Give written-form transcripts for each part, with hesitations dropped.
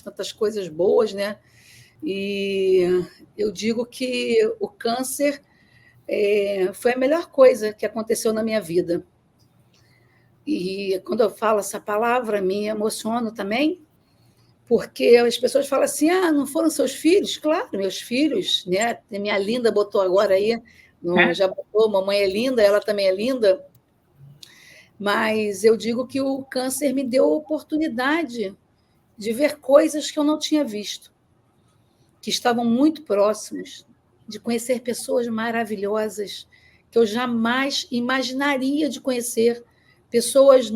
tantas coisas boas, né? E eu digo que o câncer foi a melhor coisa que aconteceu na minha vida. E quando eu falo essa palavra, me emociono também, porque as pessoas falam assim: ah, não foram seus filhos? Claro, meus filhos, né? Minha linda botou agora aí, já botou, mamãe é linda, ela também é linda, mas eu digo que o câncer me deu a oportunidade de ver coisas que eu não tinha visto, que estavam muito próximos, de conhecer pessoas maravilhosas que eu jamais imaginaria de conhecer, pessoas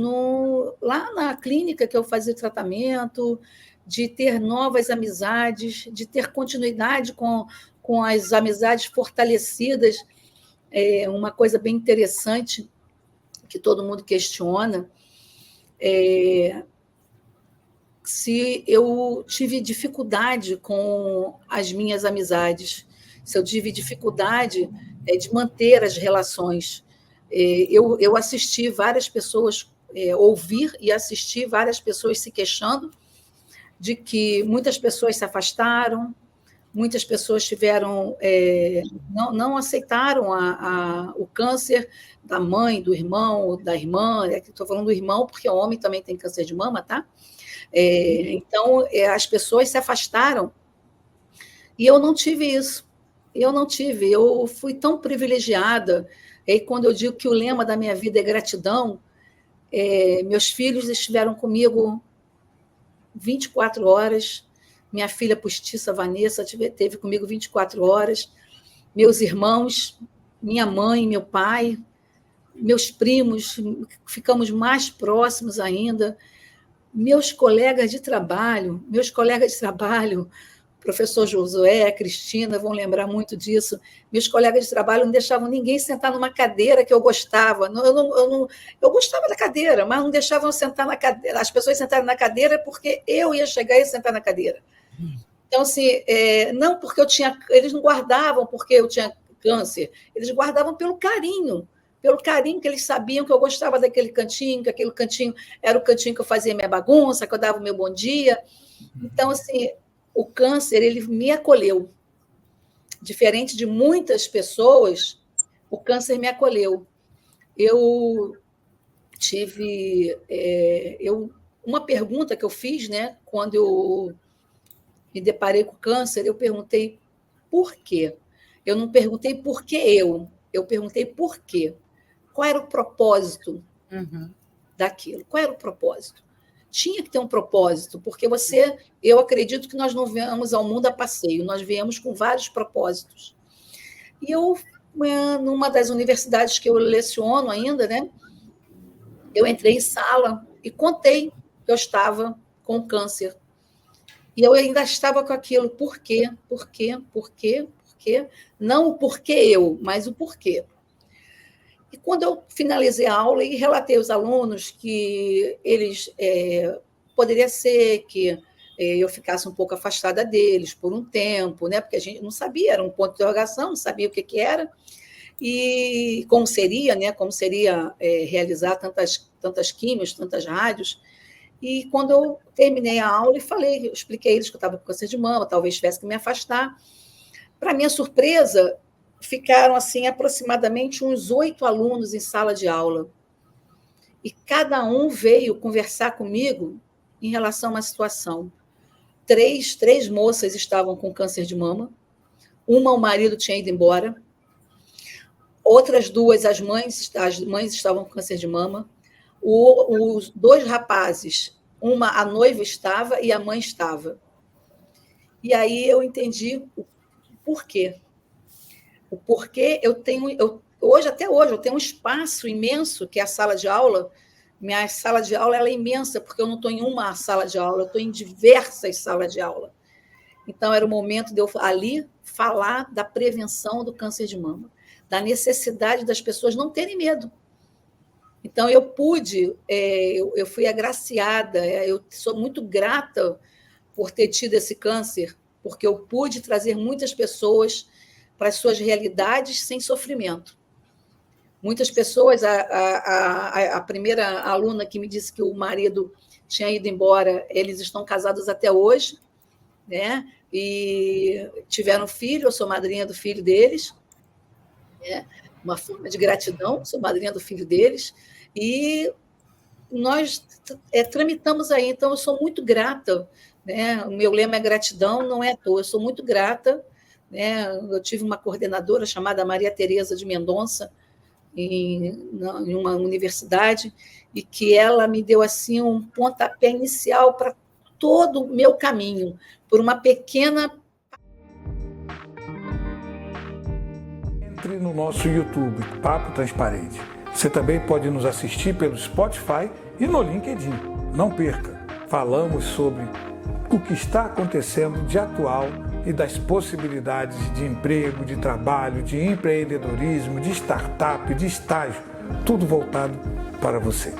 lá na clínica que eu fazia tratamento, de ter novas amizades, de ter continuidade com as amizades fortalecidas. Uma coisa bem interessante que todo mundo questiona se eu tive dificuldade com as minhas amizades, se eu tive dificuldade de manter as relações. Eu assisti várias pessoas, ouvir e assistir várias pessoas se queixando de que muitas pessoas se afastaram, muitas pessoas não aceitaram o câncer da mãe, do irmão, da irmã. Estou falando do irmão porque o homem também tem câncer de mama, tá? Então, as pessoas se afastaram e eu não tive isso. Eu fui tão privilegiada. E quando eu digo que o lema da minha vida é gratidão, meus filhos estiveram comigo 24 horas, minha filha postiça, Vanessa, esteve comigo 24 horas, meus irmãos, minha mãe, meu pai, meus primos, ficamos mais próximos ainda. Meus colegas de trabalho, professor Josué, Cristina, vão lembrar muito disso. Meus colegas de trabalho não deixavam ninguém sentar numa cadeira que eu gostava. Eu gostava da cadeira, mas não deixavam eu sentar na cadeira, as pessoas sentarem na cadeira porque eu ia chegar e sentar na cadeira. Então, assim, não porque eles não guardavam porque eu tinha câncer, eles guardavam pelo carinho que eles sabiam que eu gostava daquele cantinho, que aquele cantinho era o cantinho que eu fazia minha bagunça, que eu dava o meu bom dia. Então, assim, o câncer, ele me acolheu. Diferente de muitas pessoas, o câncer me acolheu. Eu tive... uma pergunta que eu fiz, né, quando eu me deparei com o câncer, eu perguntei por quê. Eu não perguntei por que eu perguntei por quê. Qual era o propósito daquilo? Qual era o propósito? Tinha que ter um propósito, porque eu acredito que nós não viemos ao mundo a passeio, nós viemos com vários propósitos. E eu, numa das universidades que eu leciono ainda, né, eu entrei em sala e contei que eu estava com câncer. E eu ainda estava com aquilo, por quê? Por quê? Por quê? Por quê? Não o porquê eu, mas o porquê. E quando eu finalizei a aula e relatei aos alunos que poderia ser que eu ficasse um pouco afastada deles por um tempo, né? Porque a gente não sabia, era um ponto de interrogação, não sabia o que era, e como seria, né? Como seria realizar tantas químios, tantas rádios. E quando eu terminei a aula e eu expliquei a eles que eu estava com câncer de mama, talvez tivesse que me afastar. Para minha surpresa, ficaram assim aproximadamente uns 8 alunos em sala de aula. E cada um veio conversar comigo em relação a uma situação. Três moças estavam com câncer de mama, o marido tinha ido embora, outras duas, as mães estavam com câncer de mama, os 2 rapazes, a noiva estava e a mãe estava. E aí eu entendi o porquê. O porquê até hoje, eu tenho um espaço imenso, que é a sala de aula. Minha sala de aula ela é imensa, porque eu não estou em uma sala de aula, eu estou em diversas salas de aula. Então, era o momento de eu, ali, falar da prevenção do câncer de mama, da necessidade das pessoas não terem medo. Então, eu fui agraciada, eu sou muito grata por ter tido esse câncer, porque eu pude trazer muitas pessoas para as suas realidades sem sofrimento. Muitas pessoas, a primeira aluna que me disse que o marido tinha ido embora, eles estão casados até hoje, né? E tiveram filho, eu sou madrinha do filho deles, né? Uma forma de gratidão, sou madrinha do filho deles, e nós tramitamos aí, então eu sou muito grata, né? O meu lema é gratidão, não é à toa, eu sou muito grata, né? Eu tive uma coordenadora chamada Maria Tereza de Mendonça, em uma universidade, e que ela me deu assim um pontapé inicial para todo o meu caminho, por uma pequena. Entre no nosso YouTube, Papo Transparente. Você também pode nos assistir pelo Spotify e no LinkedIn. Não perca, falamos sobre o que está acontecendo de atual e das possibilidades de emprego, de trabalho, de empreendedorismo, de startup, de estágio, tudo voltado para você.